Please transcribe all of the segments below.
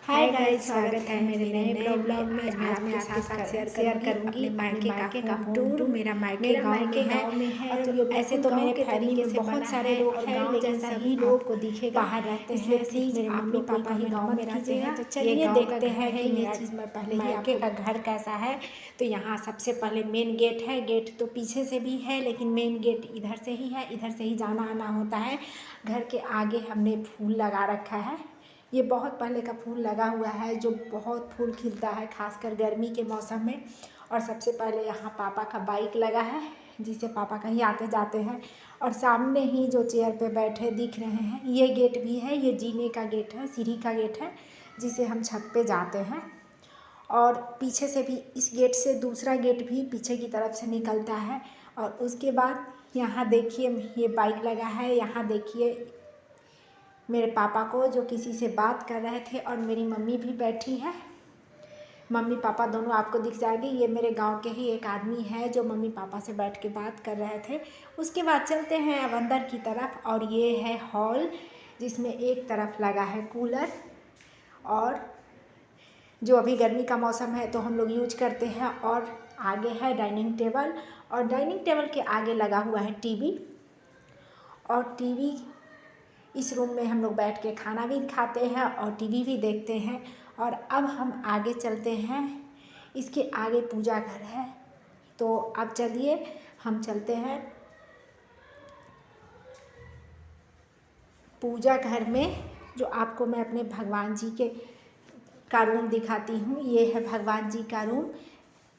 Hi guys, स्वागत है मेरे नए ब्लॉग में। आज मैं आपके साथ शेयर करूंगी अपने मायके का होम टूर। मेरा मायके गांव में है और ऐसे तो मेरे फैमिली में बहुत सारे लोग हैं, लेकिन सभी लोग को दिखेगा बाहर रहते हैं, इसलिए मेरे मम्मी पापा ही गांव में रहते हैं। तो चलिए देखते हैं कि ये चीज़ मैं पहले मायके का घर कैसा है। तो यहाँ सबसे पहले मेन गेट है। गेट तो पीछे से भी है, लेकिन मेन गेट इधर से ही है, इधर से ही जाना आना होता है। घर के आगे हमने फूल लगा रखा है। ये बहुत पहले का फूल लगा हुआ है, जो बहुत फूल खिलता है खासकर गर्मी के मौसम में। और सबसे पहले यहाँ पापा का बाइक लगा है, जिससे पापा कहीं आते जाते हैं। और सामने ही जो चेयर पे बैठे दिख रहे हैं, ये गेट भी है। ये जीने का गेट है, सीढ़ी का गेट है, जिसे हम छत पे जाते हैं। और पीछे से भी इस गेट से दूसरा गेट भी पीछे की तरफ से निकलता है। और उसके बाद यहाँ देखिए ये बाइक लगा है। यहाँ देखिए मेरे पापा को, जो किसी से बात कर रहे थे, और मेरी मम्मी भी बैठी है। मम्मी पापा दोनों आपको दिख जाएगी। ये मेरे गांव के ही एक आदमी है, जो मम्मी पापा से बैठ के बात कर रहे थे। उसके बाद चलते हैं अब अंदर की तरफ। और ये है हॉल, जिसमें एक तरफ लगा है कूलर, और जो अभी गर्मी का मौसम है तो हम लोग यूज करते हैं। और आगे है डाइनिंग टेबल, और डाइनिंग टेबल के आगे लगा हुआ है टीवी। और टीवी, इस रूम में हम लोग बैठ के खाना भी खाते हैं और टीवी भी देखते हैं। और अब हम आगे चलते हैं। इसके आगे पूजा घर है। तो अब चलिए हम चलते हैं पूजा घर में, जो आपको मैं अपने भगवान जी का रूम दिखाती हूँ। ये है भगवान जी का रूम,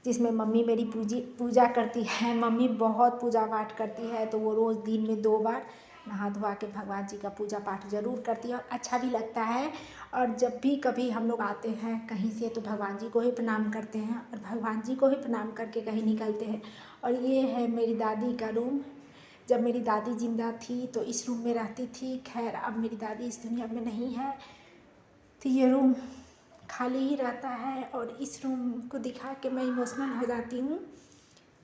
जिसमें मम्मी मेरी पूजा करती है। मम्मी बहुत पूजा पाठ करती है, तो वो रोज़ दिन में 2 बार नहा धोआ के भगवान जी का पूजा पाठ ज़रूर करती है, और अच्छा भी लगता है। और जब भी कभी हम लोग आते हैं कहीं से, तो भगवान जी को ही प्रणाम करते हैं, और भगवान जी को ही प्रणाम करके कहीं निकलते हैं। और ये है मेरी दादी का रूम। जब मेरी दादी जिंदा थी तो इस रूम में रहती थी। खैर अब मेरी दादी इस दुनिया में नहीं है, तो ये रूम खाली ही रहता है। और इस रूम को दिखा के मैं इमोशनल हो जाती हूँ।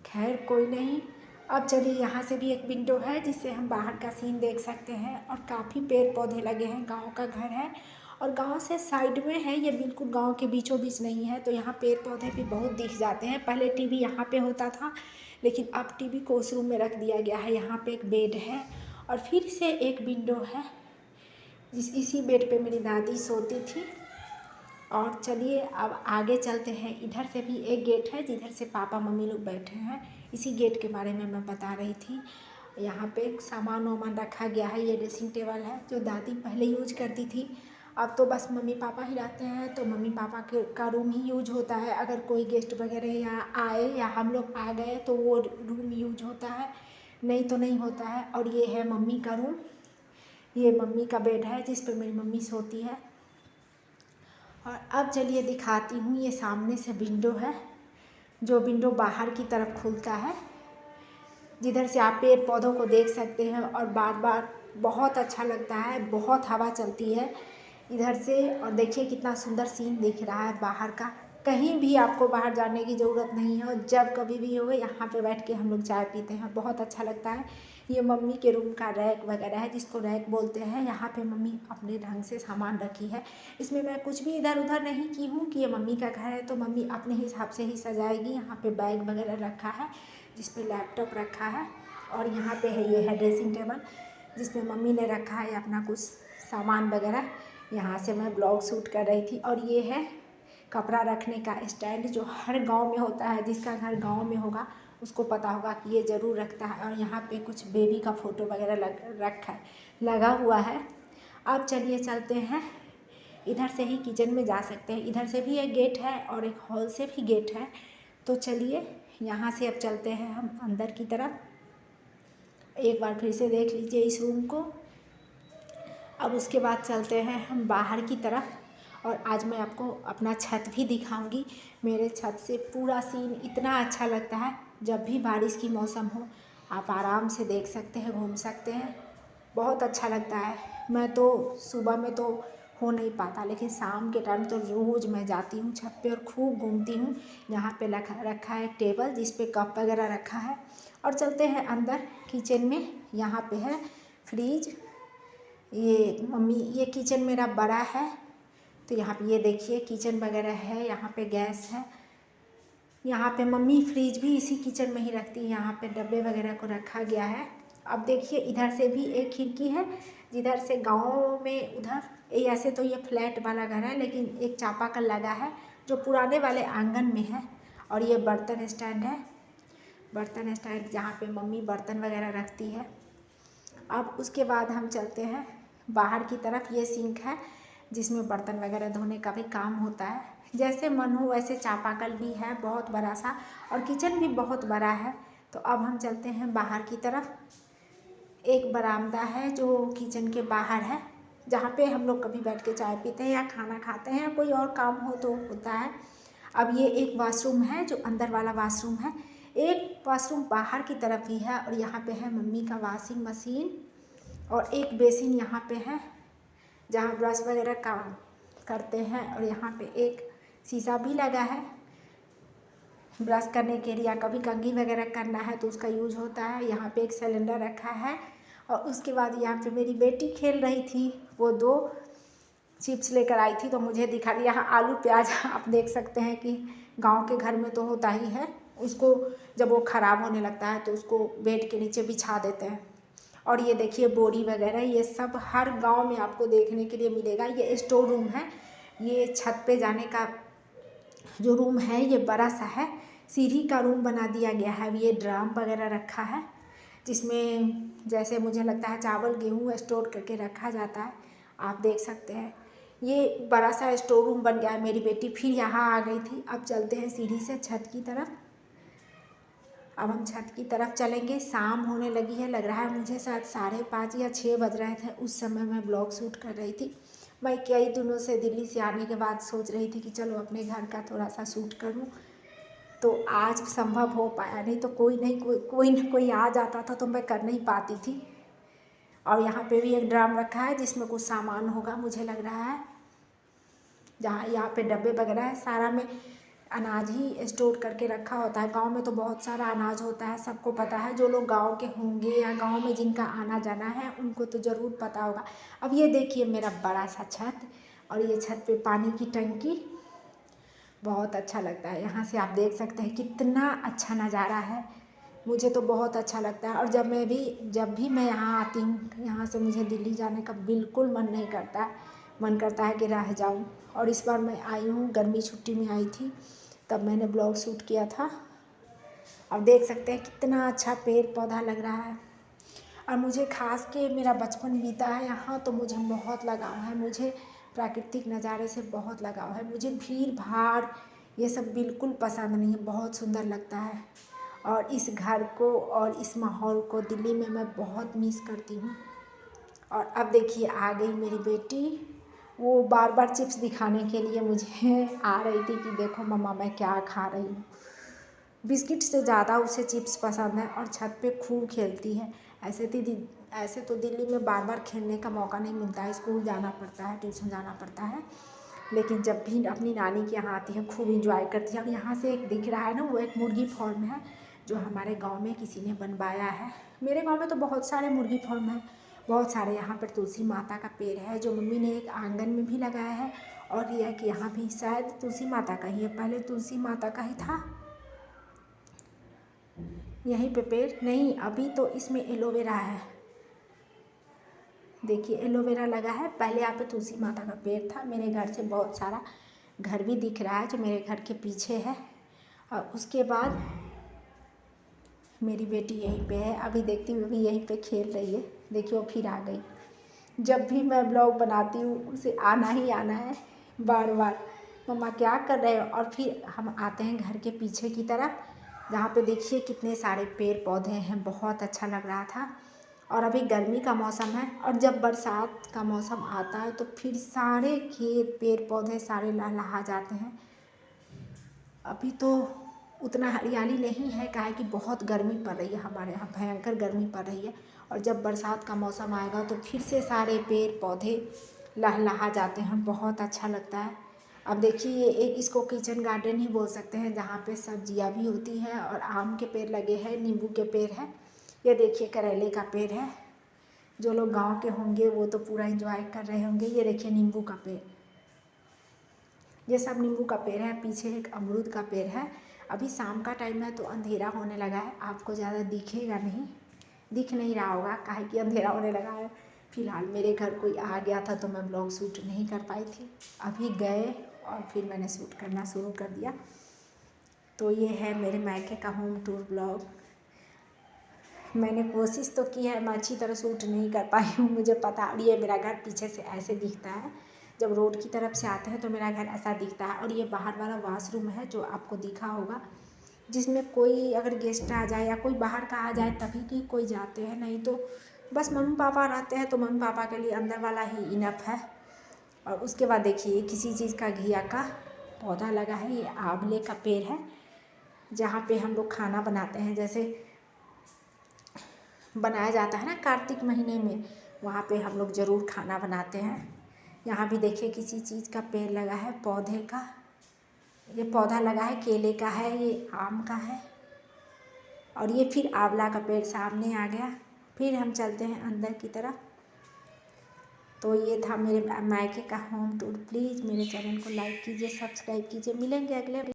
खैर कोई नहीं। अब चलिए, यहाँ से भी एक विंडो है, जिससे हम बाहर का सीन देख सकते हैं। और काफ़ी पेड़ पौधे लगे हैं। गांव का घर है, और गांव से साइड में है, ये बिल्कुल गांव के बीचों बीच नहीं है। तो यहाँ पेड़ पौधे भी बहुत दिख जाते हैं। पहले टीवी यहाँ पे होता था, लेकिन अब टीवी को उस रूम में रख दिया गया है। यहाँ पे एक बेड है, और फिर से एक विंडो है, इसी बेड पे मेरी दादी सोती थी। और चलिए अब आगे चलते हैं। इधर से भी एक गेट है, जिधर से पापा मम्मी लोग बैठे हैं। इसी गेट के बारे में मैं बता रही थी। यहाँ पे सामान वामान रखा गया है। ये ड्रेसिंग टेबल है, जो दादी पहले यूज करती थी। अब तो बस मम्मी पापा ही रहते हैं, तो मम्मी पापा का रूम ही यूज होता है। अगर कोई गेस्ट वगैरह यहाँ आए या हम लोग आ गए, तो वो रूम यूज होता है, नहीं तो नहीं होता है। और ये है मम्मी का रूम। ये मम्मी का बेड है, जिस पर मेरी मम्मी सोती है। और अब चलिए दिखाती हूँ। ये सामने से विंडो है, जो विंडो बाहर की तरफ खुलता है, जिधर से आप पेड़ पौधों को देख सकते हैं। और बार बार बहुत अच्छा लगता है, बहुत हवा चलती है इधर से। और देखिए कितना सुंदर सीन दिख रहा है बाहर का। कहीं भी आपको बाहर जाने की ज़रूरत नहीं है, और जब कभी भी हो, यहाँ पे बैठ के हम लोग चाय पीते हैं, बहुत अच्छा लगता है। ये मम्मी के रूम का रैक वगैरह है, जिसको रैक बोलते हैं। यहाँ पे मम्मी अपने ढंग से सामान रखी है। इसमें मैं कुछ भी इधर उधर नहीं की हूँ कि ये मम्मी का घर है, तो मम्मी अपने हिसाब से ही सजाएगी। यहाँ पे बैग वगैरह रखा है, जिस पे लैपटॉप रखा है। और यहाँ पे है, ये है ड्रेसिंग टेबल, जिसमें मम्मी ने रखा है अपना कुछ सामान वगैरह। यहाँ से मैं ब्लॉग शूट कर रही थी। और ये है कपड़ा रखने का स्टैंड, जो हर गांव में होता है। जिसका घर गांव में होगा उसको पता होगा कि ये ज़रूर रखता है। और यहाँ पे कुछ बेबी का फ़ोटो वगैरह लगा हुआ है। अब चलिए चलते हैं, इधर से ही किचन में जा सकते हैं। इधर से भी एक गेट है, और एक हॉल से भी गेट है। तो चलिए यहाँ से अब चलते हैं हम अंदर की तरफ। एक बार फिर से देख लीजिए इस रूम को। अब उसके बाद चलते हैं हम बाहर की तरफ। और आज मैं आपको अपना छत भी दिखाऊंगी। मेरे छत से पूरा सीन इतना अच्छा लगता है। जब भी बारिश की मौसम हो, आप आराम से देख सकते हैं, घूम सकते हैं, बहुत अच्छा लगता है। मैं तो सुबह में तो हो नहीं पाता, लेकिन शाम के टाइम तो रोज़ मैं जाती हूँ छत पे और खूब घूमती हूँ। यहाँ पे रखा है टेबल, जिस पे कप वगैरह रखा है। और चलते हैं अंदर किचन में। यहाँ पे है फ्रिज। ये किचन मेरा बड़ा है, तो यहाँ पे ये देखिए किचन वगैरह है, यहाँ पे गैस है, यहाँ पे मम्मी फ्रिज भी इसी किचन में ही रखती है, यहाँ पे डब्बे वगैरह को रखा गया है। अब देखिए इधर से भी एक खिड़की है, जिधर से गाँव में उधर ऐसे तो ये फ्लैट वाला घर है, लेकिन एक चापाकल लगा है जो पुराने वाले आंगन में है। और ये बर्तन स्टैंड है, बर्तन स्टैंड जहाँ पे मम्मी बर्तन वगैरह रखती है। अब उसके बाद हम चलते हैं बाहर की तरफ। ये सिंक है जिसमें बर्तन वगैरह धोने का भी काम होता है। जैसे मन हो वैसे चापाकल भी है बहुत बड़ा सा, और किचन भी बहुत बड़ा है। तो अब हम चलते हैं बाहर की तरफ। एक बरामदा है जो किचन के बाहर है, जहाँ पे हम लोग कभी बैठ के चाय पीते हैं या खाना खाते हैं या कोई और काम हो तो होता है। अब ये एक वॉशरूम है जो अंदर वाला वॉशरूम है, एक वॉशरूम बाहर की तरफ ही है। और यहाँ पे है मम्मी का वॉशिंग मशीन, और एक बेसिन यहाँ पे है जहाँ ब्रश वगैरह काम करते हैं। और यहाँ पे एक शीशा भी लगा है ब्रश करने के लिए, या कभी कंघी वगैरह करना है तो उसका यूज होता है। यहाँ पे एक सिलेंडर रखा है। और उसके बाद यहाँ पे मेरी बेटी खेल रही थी, वो 2 चिप्स लेकर आई थी तो मुझे दिखा रही। यहाँ आलू प्याज आप देख सकते हैं कि गांव के घर में तो होता ही है, उसको जब वो ख़राब होने लगता है तो उसको बेड के नीचे बिछा देते हैं। और ये देखिए बोरी वगैरह, ये सब हर गांव में आपको देखने के लिए मिलेगा। ये स्टोर रूम है, ये छत पे जाने का जो रूम है ये बड़ा सा है, सीढ़ी का रूम बना दिया गया है। ये ड्राम वगैरह रखा है जिसमें जैसे मुझे लगता है चावल गेहूँ स्टोर करके रखा जाता है, आप देख सकते हैं। ये बड़ा सा स्टोर रूम बन गया है। मेरी बेटी फिर यहाँ आ गई थी। अब चलते हैं सीढ़ी से छत की तरफ। अब हम छत की तरफ चलेंगे। शाम होने लगी है, लग रहा है मुझे शायद 5:30 या 6 बज रहे थे। उस समय मैं ब्लॉग शूट कर रही थी। मैं कई दिनों से दिल्ली से आने के बाद सोच रही थी कि चलो अपने घर का थोड़ा सा शूट करूं, तो आज संभव हो पाया, नहीं तो कोई न कोई आ जाता था तो मैं कर नहीं पाती थी। और यहाँ पे भी एक ड्राम रखा है जिसमें कुछ सामान होगा मुझे लग रहा है, जहाँ यहाँ पे डब्बे वगैरह है, सारा में अनाज ही स्टोर करके रखा होता है। गांव में तो बहुत सारा अनाज होता है, सबको पता है। जो लोग गांव के होंगे या गांव में जिनका आना जाना है उनको तो ज़रूर पता होगा। अब ये देखिए मेरा बड़ा सा छत, और ये छत पे पानी की टंकी, बहुत अच्छा लगता है। यहाँ से आप देख सकते हैं कितना अच्छा नज़ारा है, मुझे तो बहुत अच्छा लगता है। और जब भी मैं यहाँ आती हूँ, यहाँ से मुझे दिल्ली जाने का बिल्कुल मन नहीं करता, मन करता है कि रह जाऊँ। और इस बार मैं आई हूँ, गर्मी छुट्टी में आई थी, तब मैंने ब्लॉग शूट किया था। अब देख सकते हैं कितना अच्छा पेड़ पौधा लग रहा है। और मुझे खास के मेरा बचपन बीता है यहाँ, तो मुझे बहुत लगाव है, मुझे प्राकृतिक नज़ारे से बहुत लगाव है। मुझे भीड़ भाड़ ये सब बिल्कुल पसंद नहीं है, बहुत सुंदर लगता है। और इस घर को और इस माहौल को दिल्ली में मैं बहुत मिस करती हूँ। और अब देखिए आ गई मेरी बेटी, वो बार बार चिप्स दिखाने के लिए मुझे आ रही थी कि देखो मम्मा मैं क्या खा रही हूँ। बिस्किट से ज़्यादा उसे चिप्स पसंद है, और छत पे खूब खेलती है। ऐसे तो दिल्ली में बार बार खेलने का मौका नहीं मिलता है, स्कूल जाना पड़ता है, ट्यूशन जाना पड़ता है। लेकिन जब भी अपनी नानी के यहाँ आती है खूब इंजॉय करती है। अब यहाँ से एक दिख रहा है ना, वो एक मुर्गी फार्म है जो हमारे गांव में किसी ने बनवाया है। मेरे गांव में तो बहुत सारे मुर्गी फार्म हैं, बहुत सारे। यहाँ पर तुलसी माता का पेड़ है जो मम्मी ने एक आंगन में भी लगाया है। और यह कि यहाँ भी शायद तुलसी माता का ही है, पहले तुलसी माता का ही था। यहीं पे पेड़ नहीं, अभी तो इसमें एलोवेरा है, देखिए एलोवेरा लगा है। पहले यहाँ पे तुलसी माता का पेड़ था। मेरे घर से बहुत सारा घर भी दिख रहा है जो मेरे घर के पीछे है। और उसके बाद मेरी बेटी यहीं पे है, अभी देखती हूँ, अभी यहीं पे खेल रही है। देखिए वो फिर आ गई। जब भी मैं ब्लॉग बनाती हूँ उसे आना ही आना है बार बार, मम्मा क्या कर रहे हो। और फिर हम आते हैं घर के पीछे की तरफ, जहाँ पे देखिए कितने सारे पेड़ पौधे हैं, बहुत अच्छा लग रहा था। और अभी गर्मी का मौसम है, और जब बरसात का मौसम आता है तो फिर सारे खेत पेड़ पौधे सारे लहलहा जाते हैं। अभी तो उतना हरियाली नहीं है, काहे कि बहुत गर्मी पड़ रही है, हमारे यहाँ भयंकर गर्मी पड़ रही है। और जब बरसात का मौसम आएगा तो फिर से सारे पेड़ पौधे लहलहा जाते हैं, बहुत अच्छा लगता है। अब देखिए ये एक इसको किचन गार्डन ही बोल सकते हैं, जहाँ पे सब्जियाँ भी होती हैं, और आम के पेड़ लगे हैं, नींबू के पेड़ है। ये देखिए करेले का पेड़ है, जो लोग गांव के होंगे वो तो पूरा एंजॉय कर रहे होंगे। ये देखिए नींबू का पेड़, ये सब नींबू का पेड़ है, पीछे एक अमरूद का पेड़ है। अभी शाम का टाइम है तो अंधेरा होने लगा है, आपको ज़्यादा दिखेगा नहीं, दिख नहीं रहा होगा काहे कि अंधेरा होने लगा है। फ़िलहाल मेरे घर कोई आ गया था तो मैं ब्लॉग शूट नहीं कर पाई थी, अभी गए और फिर मैंने शूट करना शुरू कर दिया। तो ये है मेरे मायके का होम टूर ब्लॉग। मैंने कोशिश तो की है, मैं अच्छी तरह शूट नहीं कर पाई हूँ, मुझे पता। और ये मेरा घर पीछे से ऐसे दिखता है, जब रोड की तरफ से आते हैं तो मेरा घर ऐसा दिखता है। और ये बाहर वाला वॉशरूम है जो आपको दिखा होगा, जिसमें कोई अगर गेस्ट आ जाए या कोई बाहर का आ जाए तभी की कोई जाते हैं, नहीं तो बस मम्मी पापा रहते हैं तो मम्मी पापा के लिए अंदर वाला ही इनफ है। और उसके बाद देखिए किसी चीज़ का घिया का पौधा लगा है, ये आंवले का पेड़ है, जहाँ पे हम लोग खाना बनाते हैं, जैसे बनाया जाता है ना कार्तिक महीने में, वहाँ पे हम लोग ज़रूर खाना बनाते हैं। यहाँ भी देखिए किसी चीज़ का पेड़ लगा है, पौधे का, ये पौधा लगा है, केले का है, ये आम का है। और ये फिर आंवला का पेड़ सामने आ गया। फिर हम चलते हैं अंदर की तरफ। तो ये था मेरे मायके का होम टूर। प्लीज़ मेरे चैनल को लाइक कीजिए, सब्सक्राइब कीजिए। मिलेंगे अगले